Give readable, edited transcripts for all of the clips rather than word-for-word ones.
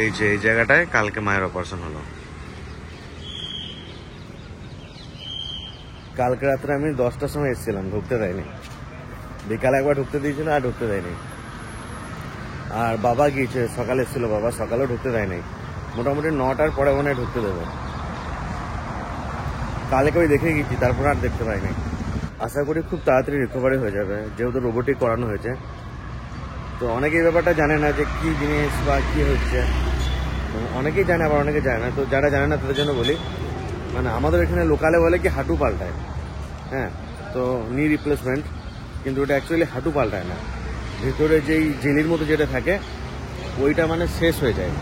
এই যে এই জায়গাটায় কালকে মায়ের অপারেশন হলো। কালকে রাত্রে আমি 10টার সময় এসেছিলাম, ঢুকতে দেয়নি। বিকালে একবার ঢুকতে দিয়েছিল, আর ঢুকতে দেয়নি। আর বাবা গিয়েছে, সকালে এসেছিল বাবা, সকালেও ঢুকতে দেয় নাই। মোটামুটি 9টার পরে মনে হয় ঢুকতে দেবে। কালকে ওই দেখে গেছি, তারপর আর দেখতে পাইনি। আশা করি খুব তাড়াতাড়ি রিকভারি হয়ে যাবে, যেহেতু রোবোটিক করানো হয়েছে। তো অনেকে এই ব্যাপারটা জানে না যে কি জিনিস বা কি হচ্ছে। অনেকেই জানে, আবার অনেকে জানে না। তো যারা জানে না তাদের জন্য বলি, মানে আমাদের এখানে লোকালে বলে কি হাঁটু পাল্টায়। হ্যাঁ, তো নি রিপ্লেসমেন্ট, কিন্তু ওটা অ্যাকচুয়ালি হাঁটু পাল্টায় না। ভিতরে যেই জেলির মতো যেটা থাকে ওইটা মানে শেষ হয়ে যায়,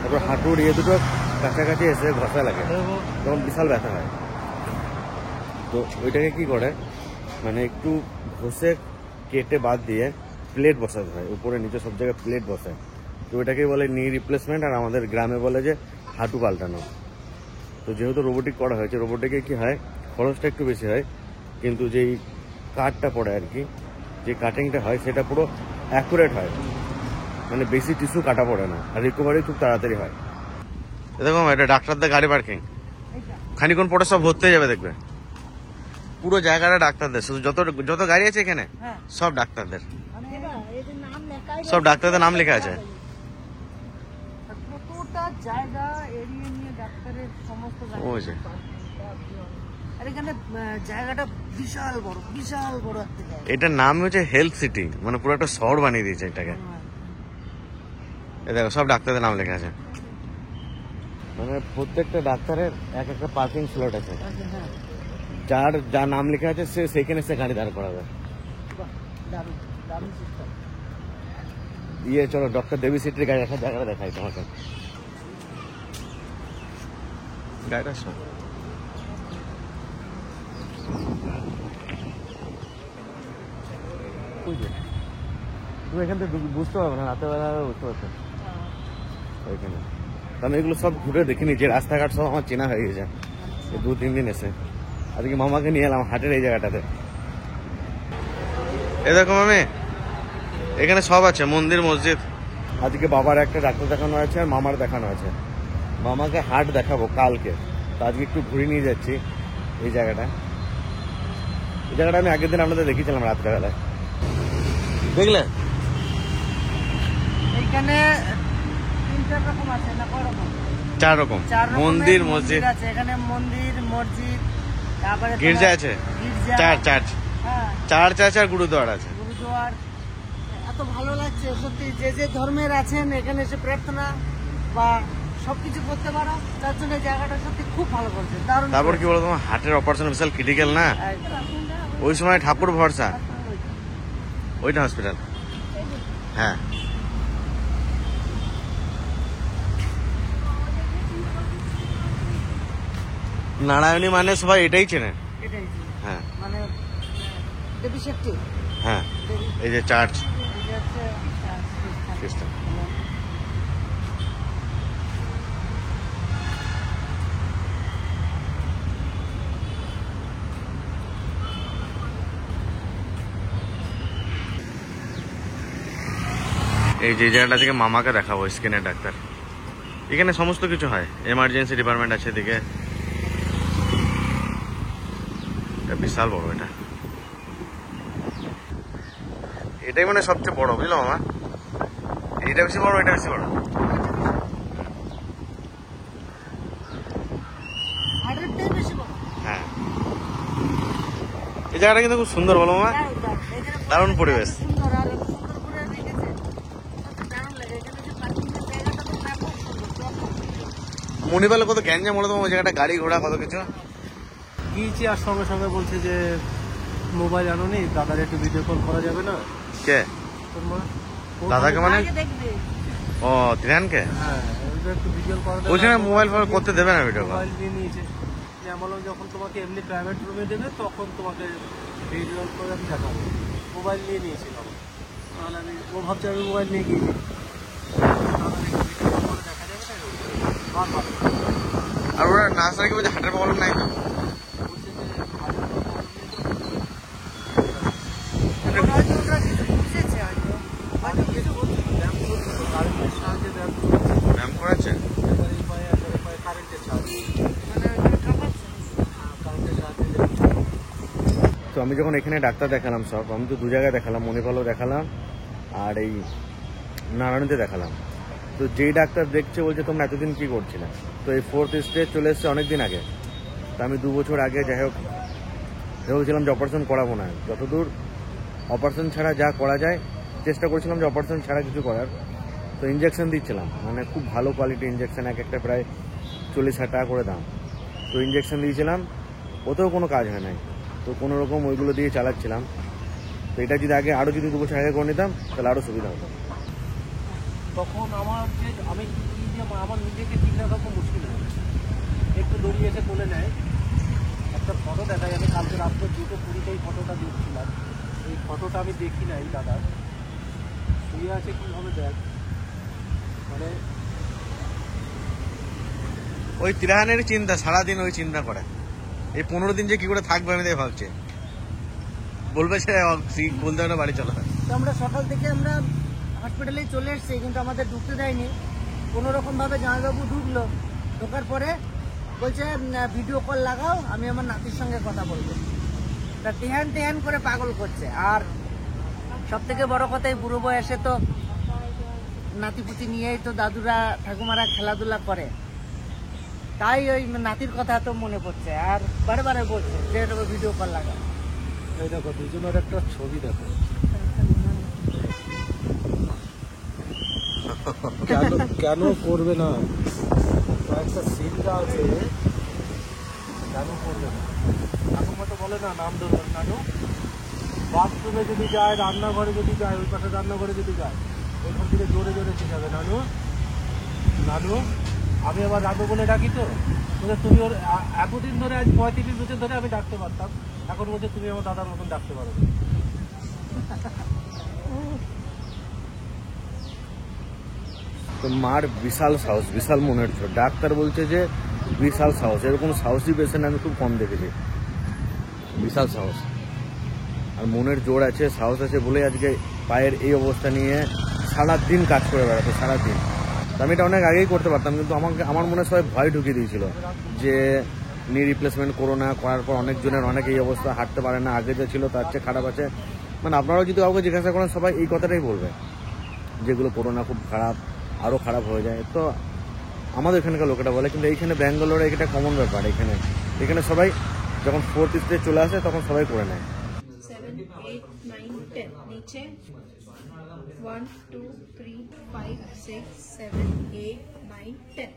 তারপর হাঁটুর দুটো কাছাকাছি এসে ঘষা লাগে, তখন বিশাল ব্যথা হয়। তো ওইটাকে কি করে, মানে একটু ঘষে কেটে বাদ দিয়ে প্লেট বসাতে হয়, উপরে নিচে সব জায়গায় প্লেট বসায়। তো ওইটাকেই বলে নি রিপ্লেসমেন্ট, আর আমাদের গ্রামে বলে যে হাঁটু পাল্টানো। তো যেহেতু রোবোটিক করা হয়েছে, রোবোটিকে কি হয়, খরচটা একটু বেশি হয়, কিন্তু যেই কাটটা পড়ে আর কি, যে কাটিংটা হয় সেটা পুরো অ্যাকুরেট হয়, মানে বেশি টিস্যু কাটা পড়ে না, আর রিকভারি খুব তাড়াতাড়ি হয়। দেখো এটা ডাক্তারদের গাড়ি পার্কিং, খানিক্ষণ পরে সব ভর্তি হয়ে যাবে, দেখবে পুরো জায়গাটা ডাক্তারদের। শুধু যত যত গাড়ি আছে এখানে সব ডাক্তারদের, সব ডাক্তারদের নাম লেখা আছে। এটার নাম হচ্ছে হেলথ সিটি, মানে পুরো একটা শহর বানিয়ে দিয়েছে এটাকে। দেখো সব ডাক্তারদের নাম লেখা আছে, মানে প্রত্যেকটা ডাক্তারের এক একটা পার্কিং স্লট আছে। যার যা নাম লেখা আছে সে সেখানে সে গাড়ি দাঁড় করাবে। চলো ডক্টর দেবী সিটির গাড়ি রাখার জায়গাটা দেখাই তোমাকে। গাড়িটা সব তুমি এখান থেকে বুঝতে পারবে না, রাতের বেলা বুঝতে পারছো ওইখানে। আমি এগুলো সব ঘুরে দেখিনি, যে রাস্তাঘাট সব আমার চেনা হয়ে গেছে 2-3 দিন এসে। আজকে মামাকে নিয়ে এলাম হাটের এই জায়গাটাতে। এ দেখো মামি, এখানে সব আছে, মন্দির মসজিদ। আজকে বাবার একটা ডাক্তার দেখানো আছে, আর মামার দেখানো আছে। মামাকে হাট দেখাবো কালকে, তো আজকে একটু ঘুরে নিয়ে যাচ্ছি এই জায়গাটা। এই জায়গাটা আমি আগের দিন আপনাদের দেখিয়েছিলাম রাত্রেবেলায়, দেখলে? এইখানে 3-4 রকম আছে না, কয় রকম? 4 রকম মন্দির মসজিদ আছে এখানে। মন্দির মসজিদ, তারপরে গির্জা আছে, চার্চ, চার্চ আছে, আর গুরুদ্বার আছে। গুরুদ্বার এত ভালো লাগছে সত্যি, যে যে ধর্মের আছেন এখানে এসে প্রার্থনা বা সবকিছু করতে পারো, তার জন্য জায়গাটা সত্যি খুব ভালো করছে। তারপর কি বলো, তোমার হার্টের অপারেশন বিশাল ক্রিটিক্যাল না, ওই সময় ঠাকুর ভরসা, ওইটা হসপিটাল। হ্যাঁ, নারায়ণী মানে সবাই এটাই চেনে। হ্যাঁ, মানে হ্যাঁ, এই যে চার্চ, এই যে জায়গাটা থেকে মামাকে দেখাবো, স্কিনের ডাক্তার। এখানে সমস্ত কিছু হয়, এমার্জেন্সি ডিপার্টমেন্ট আছে এদিকে। বিশাল বড় এটা, এটাই মানে সবচেয়ে বড়, বুঝলো মামা? এটা বেশি বড়, এটা বেশি বড়। হ্যাঁ, এই জায়গাটা কিন্তু খুব সুন্দর, বলো মামা? দারুণ পরিবেশ। মণিপালে কত গ্যাঞ্জাম বলো তোমার, ওই জায়গাটা গাড়ি ঘোড়া কত কিছু। গিয়েছি আর সঙ্গে সঙ্গে বলছে যে মোবাইল আনো নি, দাদার একটু ভিডিও কল করা যাবে না। কে দাদাকে? মানে ও ত্রিহানকে? হ্যাঁ, একটু ভিডিও কল, ওইখানে মোবাইল ফোন করতে দেবে না, ভিডিও কল। মোবাইল নিয়ে নিয়েছে, বললাম যখন তোমাকে এমনি প্রাইভেট রুমে দেবে তখন তোমাকে ভিডিও কল করে আমি দেখাবো। মোবাইল নিয়ে নিয়েছিল, তাহলে আমি ও ভাবছি আমি মোবাইল নিয়ে গিয়েছি। আর ওরা নার্সারি কি বলছে হাটের প্রবলেম নাই? ব্যায়াম আমি যখন এখানে ডাক্তার দেখালাম সব, আমি তো 2 জায়গায় দেখালাম, মণিপালও দেখালাম আর এই নারায়ণীতে দেখালাম। তো যেই ডাক্তার দেখছে বলছে তোমরা এতদিন কি করছিলে। তো এই 4th স্টেজ চলে এসছে অনেক দিন আগে। তো আমি 2 বছর আগে যাই হোক ভেবেছিলাম যে অপারেশন করাবো না, যতদূর অপারেশন ছাড়া যা করা যায় চেষ্টা করেছিলাম যে অপারেশন ছাড়া কিছু করার। তো ইঞ্জেকশন দিচ্ছিলাম, মানে খুব ভালো কোয়ালিটি ইঞ্জেকশন, এক একটা প্রায় 40,000 টাকা করে দাম। তো ইঞ্জেকশন দিয়েছিলাম, ওতেও কোনো কাজ হয় নাই। তো কোনো রকম ওইগুলো দিয়ে চালাচ্ছিলাম। তো এটা যদি আগে আরও যদি 2 বছর আগে করে নিতাম তাহলে আরও সুবিধা হতো। তখন আমার যে আমি কি যে আমার নিজেকে ঠিক রাখা খুব মুশকিল হয়। একটু দড়িয়ে এসে কোলে নেয়, একটা ফটো দেখায়। আমি কালকে রাত্রে 2:20 এই ফটোটা দেখছিলাম। এই ফটোটা আমি দেখি নাই দাদা, শুয়ে আছে কীভাবে দেখ, মানে ওই তিরাহানের চিন্তা, সারাদিন ওই চিন্তা করে। এই 15 দিন যে কি করে থাকবে আমি তাই ভাবছি। বলবে সে বলতে হবে বাড়ি চলো। তো আমরা সকাল থেকে আমরা হসপিটালেই চলে এসেছি, কিন্তু আমাদের ঢুকতে দেয়নি। কোনো রকমভাবে জামাইবাবু ঢুকলো, ঢোকার পরে বলছে ভিডিও কল লাগাও, আমি আমার নাতির সঙ্গে কথা বলবো। তা টেহান টেহান করে পাগল করছে। আর সব থেকে বড় কথা, এই বুড়ো বয়সে তো নাতিপুতি নিয়েই তো দাদুরা ঠাকুমারা খেলাধুলা করে, তাই ওই নাতির কথা তো মনে পড়ছে। আর বারে বারে বলছে যে ভিডিও কল লাগাও। এই দেখো দুজনের একটা ছবি দেখো। কেন করবে না, একটা সিনটা আছে, কেন করবে না? ঠাকুমা তো বলে না নাম ধরবেন, নানু বাথরুমে যদি যায়, রান্নাঘরে যদি যায়, ওই পাশে রান্নাঘরে যদি যায়, ওইখান থেকে জোরে জোরে শিখাবে নানু নানু। আমি আবার রানু বলে ডাকি। তো বলে তুমি ওর এতদিন ধরে, আজ 35 বছর ধরে আমি ডাকতে পারতাম, এখন বলছে তুমি আমার দাদার মতন ডাকতে পারো। তো মার বিশাল সাহস, বিশাল মনের জোর। ডাক্তার বলছে যে বিশাল সাহস, এরকম সাহসী পেশেন্ট আমি খুব কম দেখেছি। বিশাল সাহস আর মনের জোর আছে, সাহস আছে বলেই আজকে পায়ের এই অবস্থা নিয়ে সারাদিন কাজ করে বেড়াতো, সারাদিন। আমি এটা অনেক আগেই করতে পারতাম, কিন্তু আমার মনে সবাই ভয় ঢুকিয়ে দিয়েছিল যে নি রিপ্লেসমেন্ট করো না, করার পর অনেকজনের অনেক এই অবস্থা, হাঁটতে পারে না, আগে যে ছিল তার চেয়ে খারাপ আছে। মানে আপনারাও যদি কাউকে জিজ্ঞাসা করেন সবাই এই কথাটাই বলবে, যেগুলো করো না, খুব খারাপ, আরও খারাপ হয়ে যায়। তো আমাদের এখানকার লোকেরা বলে, কিন্তু এইখানে ব্যাঙ্গালোরে এটা কমন ব্যাপার। এখানে সবাই যখন 4th স্টেজ চলে আসে তখন সবাই করে নেয়। 7, 8, 9, 10 नीचे 1 2 3 5 6 7 8 9 10।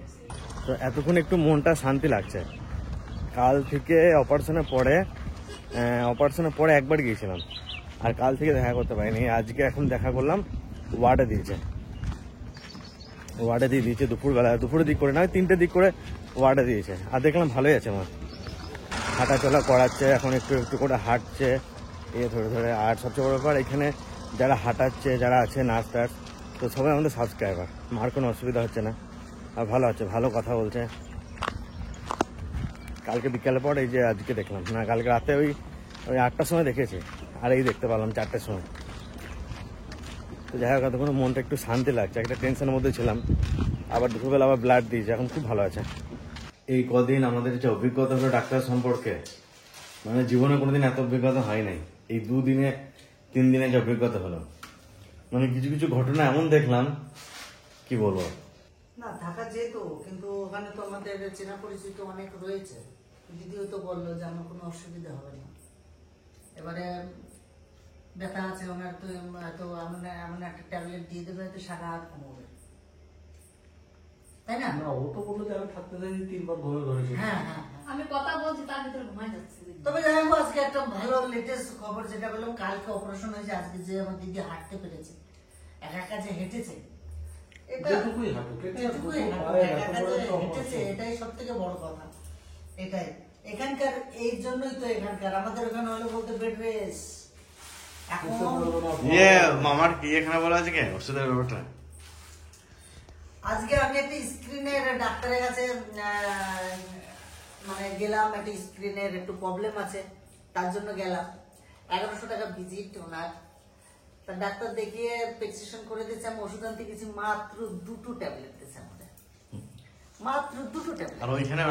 তো এতক্ষণ একটু মনটা শান্তি লাগছে। কাল থেকে অপারেশনের পরে একবার গিয়েছিলাম, আর কাল থেকে দেখা করতে পারিনি। আজকে এখন দেখা করলাম, ওয়ার্ডে দিয়ে দিয়েছে দুপুরের দিক করে না, 3টের দিক করে ওয়ার্ডে দিয়েছে। আর দেখলাম ভালোই আছে মা, হাঁটা চলা করাচ্ছে, এখন একটু একটু করে হাঁটছে ধরে ধরে। আর সবচেয়ে বড় ব্যাপার, এখানে যারা হাঁটাচ্ছে, যারা আছে নার্স টার্স, তো সবাই আমাদের সাবস্ক্রাইবার। মার কোনো অসুবিধা হচ্ছে না, আর ভালো আছে, ভালো কথা বলছে। কালকে বিকালের পর এই যে আজকে দেখলাম না, কালকে রাতে ওই 8টার সময় দেখেছি, আর এই দেখতে পেলাম 4টের সময়। তো যাই হোক, এতক্ষণ মনটা একটু শান্তি লাগছে। একটা টেনশনের মধ্যে ছিলাম, আবার দুপুরবেলা আবার ব্লাড দিয়েছে, এখন খুব ভালো আছে। এই কদিন আমাদের যে অভিজ্ঞতা হলো ডাক্তার সম্পর্কে, মানে জীবনে কোনোদিন এত অভিজ্ঞতা হয় নাই। এই 2 দিনে 3 দিনে যে অভিজ্ঞতা হলো, মানে কিছু কিছু ঘটনা এমন দেখলাম, কি বলবো। না ঢাকা যেহেতু, কিন্তু ওখানে তো আমাদের চেনা পরিচিত অনেক রয়েছে। দিদিও তো বললো যে আমার কোনো অসুবিধা হবে না। এবারে ব্যথা আছে ওনার, তো এমন একটা ট্যাবলেট দিয়ে দেবে, হয়তো সারা হাত কমবে, তাই না? ও তো বললো যে আমি থাকতে চাই 3বার ঘুরে ধরেছি। হ্যাঁ হ্যাঁ। আমি কথা বলছি তার ভিতরে ঘুমাই যাচ্ছে। তবে যাই হোক, আজকে একটা ভালো লেটেস্ট খবর যেটা বললাম, কালকে অপারেশন হয়েছে, আজকে যে আমার দিদি হাঁটতে পেরেছে, একা একা যে হেঁটেছে, যেটুকুই হাঁটুক, হেঁটেছে, এটাই সব থেকে বড় কথা। এটাই এখানকার, এই জন্যই তো এখানকার, আমাদের ওখানে হলে বলতে বেড রেস্ট। এখন মামার কি এখানে বলা আছে কে ওষুধের ব্যাপারটা? আজকে আমি একটা স্ক্রিনের ডাক্তারের কাছে মানে গেলাম, একটা স্ক্রিনের একটু প্রবলেম আছে, তার জন্য গেলাম। 1100 টাকা ভিজিট ওনার। তার ডাক্তার দেখিয়ে প্রেসক্রিপশন করে দিয়েছে, আমি ওষুধ আনতে গেছি, মাত্র 2টো ট্যাবলেট দিয়েছে আমাদের, মাত্র 2টো ট্যাবলেট। আর ওইখানে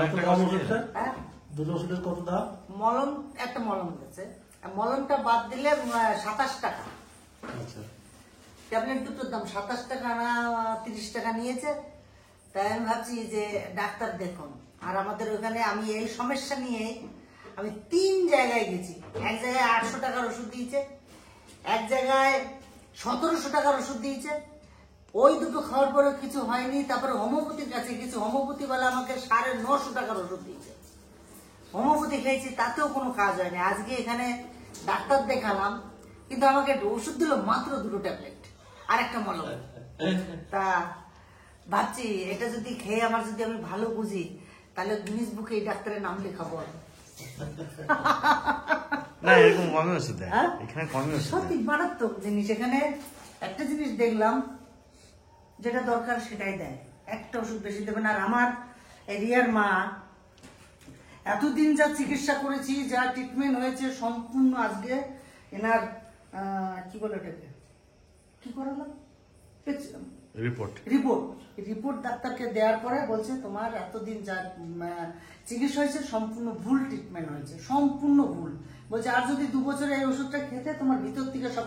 হ্যাঁ, 2টো ওষুধের কত দাম? একটা মলম দিয়েছে, মলমটা বাদ দিলে 27 টাকা। আচ্ছা ট্যাবলেট দুটোর দাম 27 টাকা না 30 টাকা নিয়েছে। তাই আমি ভাবছি যে ডাক্তার দেখুন। আর আমাদের ওখানে আমি এই সমস্যা নিয়ে আমি 3 জায়গায় গেছি। এক জায়গায় 800 টাকার ওষুধ দিয়েছে, এক জায়গায় 1700 টাকার ওষুধ দিয়েছে। ওই দুটো খাওয়ার পরে কিছু হয়নি। তারপরে হোমিওপ্যাথির কাছে কিছু, হোমিওপ্যাথি বলে আমাকে 950 টাকার ওষুধ দিয়েছে। হোমিওপ্যাথি খেয়েছি, তাতেও কোনো কাজ হয়নি। আজকে এখানে ডাক্তার দেখালাম, কিন্তু আমাকে ওষুধ দিল মাত্র 2 ট্যাবলেট আর একটা মলম। তা ভাবছি এটা যদি খেয়ে আমার যদি আমি ভালো বুঝি, তাহলে গিনিস বুকে এই ডাক্তারের নাম লেখাবো। না এরকম কমই ওষুধ দেয়, হ্যাঁ? এখানে কমই ওষুধ সত্যি মারাত্মক জিনিস। এখানে একটা জিনিস দেখলাম, যেটা দরকার সেটাই দেয়, একটা ওষুধ বেশি দেবে না। আর আমার রিয়ার মা এতদিন যা চিকিৎসা করেছি, যা ট্রিটমেন্ট হয়েছে, সম্পূর্ণ আজকে এনার কি বলে ওটাকে, কি করালাম, রিপোর্ট ডাক্তারকে দেওয়ার পরে বলছে তোমার এতদিন যা চিকিৎসা হয়েছে সম্পূর্ণ ভুল ট্রিটমেন্ট হয়েছে, সম্পূর্ণ ভুল। বলছে আর যদি 2 বছরে এই ওষুধটা খেতে তোমার ভিতর থেকে সব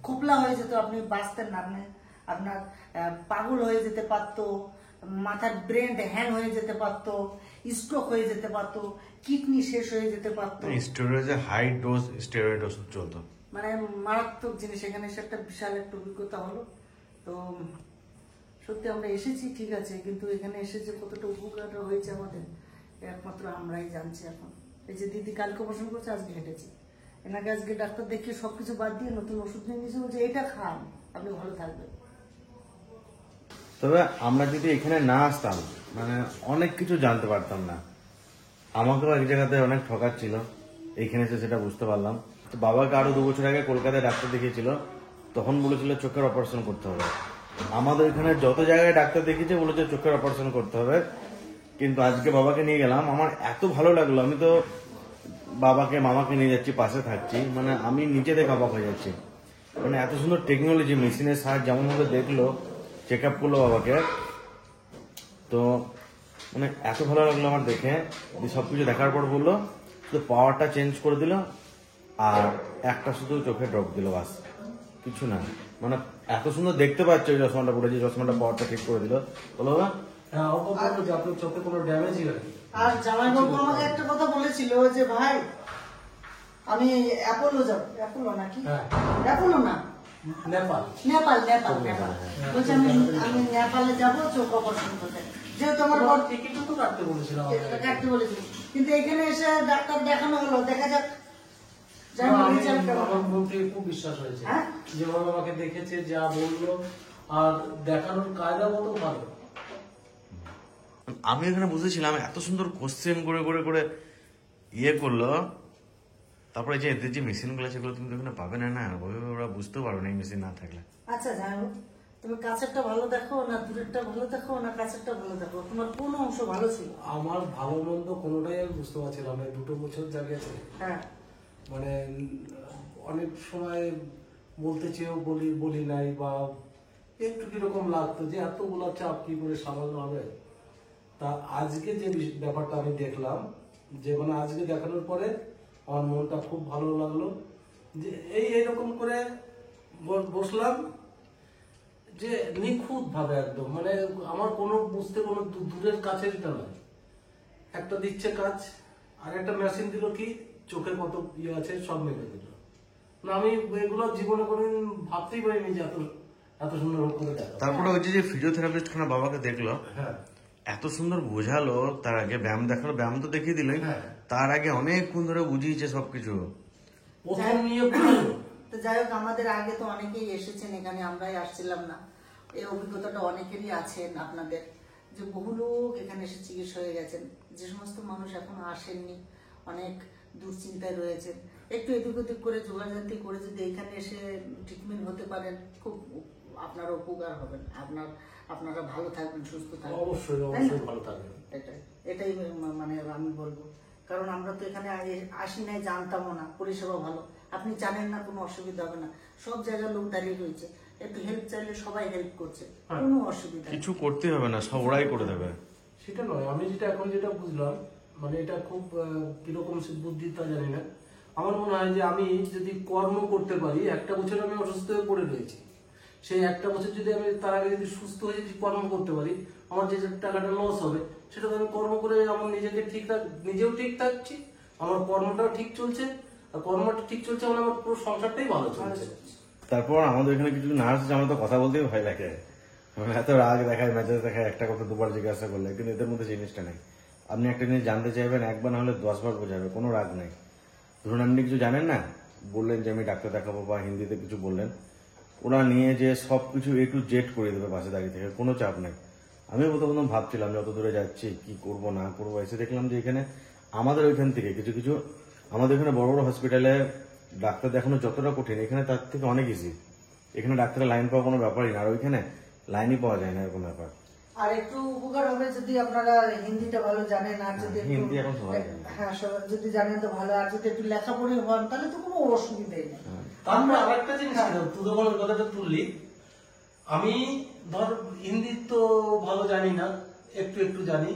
খোপলা হয়ে যেত, আপনি বাঁচতেন না, আপনি আপনার পাগল হয়ে যেতে পারতো, মাথার ব্রেন হ্যাং হয়ে যেতে পারতো, স্ট্রোক হয়ে যেতে পারতো, কিডনি শেষ হয়ে যেতে পারতো। স্টেরয়েডে হাই ডোজ স্টেরয়েড ওষুধ চলতো, মানে মারাত্মক জিনিস। এখানে এসে একটা বিশাল একটা অভিজ্ঞতা হলো। তো সত্যি আমরা এসেছি ঠিক আছে, কিন্তু এখানে এসে যে কতটা উপকার হয়েছে আমাদের একমাত্র আমরাই জানছি এখন। এই যে দিদি কালকে অপারেশন করছে, আজকে হেঁটেছি, এনাকে আজকে ডাক্তার দেখিয়ে সবকিছু বাদ দিয়ে নতুন ওষুধ নিয়ে নিয়েছে, বলছে এটা খান আপনি ভালো থাকবেন। তবে আমরা যদি এখানে না আসতাম মানে অনেক কিছু জানতে পারতাম না। আমাকেও এক জায়গাতে অনেক ঠকাচ্ছিল, এইখানে এসে সেটা বুঝতে পারলাম। তো বাবাকে আরো 2 বছর আগে কলকাতায় ডাক্তার দেখিয়েছিল, তখন বলেছিল চোখের অপারেশন করতে হবে। আমাদের এখানে যত জায়গায় ডাক্তার দেখিয়েছে বলেছে চোখের অপারেশন করতে হবে, কিন্তু আজকে বাবাকে নিয়ে গেলাম, আমার এত ভালো লাগলো। আমি তো বাবাকে মামাকে নিয়ে যাচ্ছি, পাশে থাকছি, মানে আমি নিচে দেখে অবাক হয়ে যাচ্ছি। মানে এত সুন্দর টেকনোলজি, মেশিনের সাহায্যে যেমন ভাবে দেখলো, চেক আপ করলো বাবাকে, তো মানে এত ভালো লাগলো আমার দেখে। সবকিছু দেখার পর বললো শুধু পাওয়ারটা চেঞ্জ করে দিল আর একটা শুধু চোখে ড্রপ দিল, বাস কিছু না। মানে এত সুন্দর দেখতে পাচ্ছে ওই চশমাটা পরে, যে চশমাটা পাওয়ারটা ঠিক করে দিল। বলো বাবা? হ্যাঁ, অল্প বললো যে আপনার চোখে কোনো ড্যামেজই হয়নি। আর জামাইবাবু আমাকে একটা কথা বলেছিল যে ভাই আমি অ্যাপোলো যাব, অ্যাপোলো নাকি, হ্যাঁ অ্যাপোলো না, নেপাল। নেপাল বলছে আমি নেপালে যাব চোখ অপারেশন করতে, যেহেতু আমার বড় টিকিটও তো কাটতে বলেছিলাম কাটতে বলেছিল। কিন্তু এখানে এসে ডাক্তার দেখানো হলো, দেখা যাক। আমার মধ্যে খুব বিশ্বাস হয়েছে, যেভাবে আমাকে দেখেছে, যা বললো, আর দেখানোর কায়দা মতো ভালো। আমি এখানে বুঝেছিলাম এত সুন্দর কোশ্চেন করে করে করে ইয়ে করলো। তারপরে যে এদের যে মেশিন গুলো সেগুলো তুমি এখানে পাবে না, না ওরা বুঝতেও পারবে না এই মেশিন না থাকলে। আচ্ছা জানো, তুমি কাছেরটা ভালো দেখো না দূরেরটা ভালো দেখো না কাছেরটা ভালো দেখো, তোমার কোন অংশ ভালো ছিল? আমার ভালো মন্দ কোনোটাই আমি বুঝতে পারছিলাম না। 2 বছর জাগিয়েছে, হ্যাঁ, মানে অনেক সময় বলতে চেয়েও বলি নাই, বা একটু কিরকম লাগতো যে এতগুলো চাপ কি করে সামাল হবে। তা আজকে যে ব্যাপারটা আমি দেখলাম, যে মানে আজকে দেখানোর পরে আমার মনটা খুব ভালো লাগলো, যে এইরকম করে বসলাম, যে নিখুঁত ভাবে একদম, মানে আমার কোনো বুঝতে কোনো দূরের কাছের এটা নয়। একটা দিচ্ছে কাজ, আর একটা মেশিন দিল কি চোখে কত ইয়ে আছে সব মেপে দিল। না আমি এগুলো জীবনে কোনোদিন ভাবতেই পারিনি যে এত সুন্দর করে দেখা। তারপরে ওই যে ফিজিওথেরাপিস্ট খানা বাবাকে দেখলো, হ্যাঁ এত সুন্দর বোঝালো। তার আগে ব্যায়াম দেখালো, ব্যায়াম তো দেখিয়ে দিলই, হ্যাঁ। তার আগে অনেকক্ষণ ধরে বুঝিয়েছে সবকিছু। প্রথম নিয়ে বুঝলো। তো যাই হোক, আমাদের আগে তো অনেকেই এসেছেন এখানে, আমরাই আসছিলাম না। এই অভিজ্ঞতাটা অনেকেরই আছেন আপনাদের, যে বহু লোক এখানে এসে চিকিৎসা হয়ে গেছেন। যে সমস্ত মানুষ এখনো আসেননি, অনেক দুশ্চিন্তায় রয়েছেন, একটু এদিক ওদিক করে যোগাযোগ করে যদি এখানে এসে ট্রিটমেন্ট হতে পারেন, খুব আপনারা উপকার হবেন, আপনারা ভালো থাকবেন, সুস্থ থাকবেন। অবশ্যই অবশ্যই ভালো থাকবেন। এটাই মানে আমি বলবো। কারণ আমরা তো এখানে আসি নাই, জানতামও না, পরিষেবা ভালো, আপনি জানেন না, কোনো অসুবিধা হবে না। সব জায়গার লোক দাঁড়িয়ে রয়েছে, একটু হেল্প চাইলে সবাই হেল্প করছে, কোনো অসুবিধা নেই। কিছু করতে হবে না, সব ওরাই করে দেবে। সেটা নয়, আমি যেটা এখন যেটা বুঝলাম, মানে এটা খুব কিরকম বুদ্ধি তা জানি না। আমার মনে হয় যে আমি যদি কর্ম করতে পারি, একটা বছর আমি অসুস্থ হয়ে পড়ে রয়েছি, সেই একটা বছর যদি আমি তার আগে যদি সুস্থ হয়ে যদি কর্ম করতে পারি, আমার যে টাকাটা লস হবে সেটা তো আমি কর্ম করে আমার নিজেকে নিজেও ঠিক থাকছি, আমার কর্মটাও ঠিক চলছে, আর কর্মটা ঠিক চলছে মানে আমার পুরো সংসারটাই ভালো চলছে। তারপর আমাদের এখানে কিছু নার্স আছে, আমার তো কথা বলতেই ভয় লাগে, মানে এত রাগ দেখায়, মেজাজ দেখায়, একটা কথা দুবার জিজ্ঞাসা করলে, কিন্তু এদের মধ্যে জিনিসটা নেই। আপনি একটা জিনিস জানতে চাইবেন, একবার না হলে 10 বার বোঝাবে, কোনো রাগ নেই। ধরুন আপনি কিছু জানেন না, বললেন যে আমি ডাক্তার দেখাবো বা হিন্দিতে কিছু বললেন, ওরা নিয়ে যে সবকিছু A to Z করে দেবে পাশে দাঁড়িয়ে থেকে, কোনো চাপ নেই। আমি প্রথম ভাবছিলাম যত দূরে যাচ্ছি কি করব না করবো, এসে দেখলাম যে এখানে আমাদের ওইখান থেকে কিছু কিছু, আমাদের এখানে বড় বড় হসপিটালে ডাক্তার দেখানো যতটা কঠিন, এখানে তার থেকে অনেক ইজি। এখানে ডাক্তারের লাইন পাওয়া কোনো ব্যাপারই না, আর ওইখানে লাইনই পাওয়া যায় না, এরকম ব্যাপার। আর একটু উপকার হবে যদি আপনারা হিন্দিটা ভালো জানেন, আর যদি একটু- হিন্দি এখন সবাই জানে। হ্যাঁ সবাই যদি জানেন তো ভালো, আর যদি একটু লেখাপড়ি হন তাহলে তো কোনো অসুবিধাই নেই। তারপরে আরেকটা জিনিস তুই যখন ওই কথাটা তুললি, আমি ধর হিন্দি তো ভালো জানি না, একটু একটু জানি,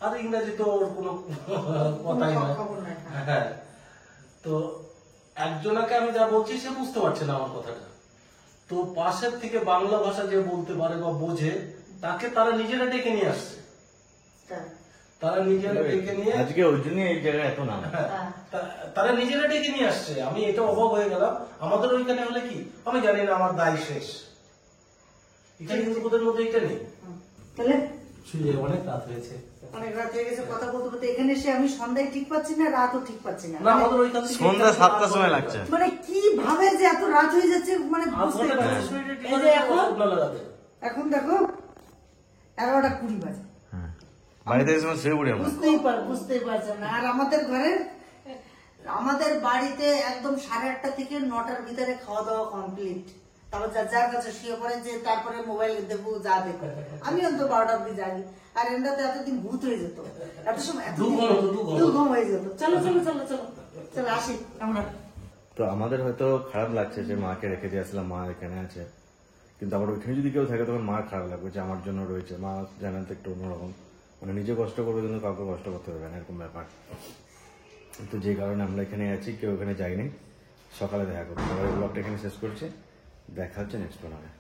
আর ইংরাজি তো ওর কোনো কথাই না। খবর নাই, হ্যাঁ, তো একজনকে আমি যা বলছি সে বুঝতে পারছে না আমার কথাটা, তো পাশের থেকে বাংলা ভাষা যে বলতে পারে বা বোঝে, তাকে তারা নিজেরা ডেকে নিয়ে আসছে, তাই। তারা নিজেরা ডেকে নিয়ে আজকে ওই জন্য এই জায়গায় এত নাম। হ্যাঁ। তারা নিজেরা ডেকে নিয়ে আসছে। আমি এটা অবাক হয়ে গেলাম। আমাদের ওইখানে হলে কি আমি জানি না, আমার দায় শেষ। এখানে কিন্তু ওদের মধ্যে এটা নেই। তাহলে শুয়ে অনেক রাত হয়েছে। অনেক রাত হয়ে গেছে কথা বলতে বলতে, এখানে এসে আমি সন্ধ্যায় ঠিক পাচ্ছি না, রাতও ঠিক পাচ্ছি না। না, আমাদের ওইখান থেকে সন্ধ্যা 7টার সময় লাগছে। মানে কি ভাবে যে এত রাত হয়ে যাচ্ছে, মানে বুঝতে পারছি না। এই যে এখন দেখো 11:20 বাজে, বাড়িতে এসে শুয়ে পড়ি আমরা। বুঝতেই পারছেন না। আর আমাদের ঘরের, আমাদের বাড়িতে একদম 8:30 থেকে 9টার ভিতরে খাওয়া দাওয়া কমপ্লিট। তারপর যার কাছে শুয়ে পড়ে, যে তারপরে মোবাইল দেখবো, যা দেখো। আমি অন্তত 12টা অব্দি জানি। আর এমনিতে এতদিন ভূত হয়ে যেত, এত সময় দুঘম হয়ে যেত। চলো চলো চলো চলো চলো আসি আমরা। তো আমাদের হয়তো খারাপ লাগছে যে মাকে রেখে দিয়ে আসলাম, মা এখানে আছে, কিন্তু আবার ওইখানে যদি কেউ থাকে তখন মার খারাপ লাগবে যে আমার জন্য রয়েছে। মা জানেন তো একটু অন্যরকম, মানে নিজে কষ্ট করবে কিন্তু কাউকে কষ্ট করতে হবে না, এরকম ব্যাপার। তো যে কারণে আমরা এখানে আছি, কেউ এখানে যাইনি, সকালে দেখা করবো। সবাই ব্লগটা এখানে শেষ করছি, দেখা হচ্ছে নেক্সট ব্লগে।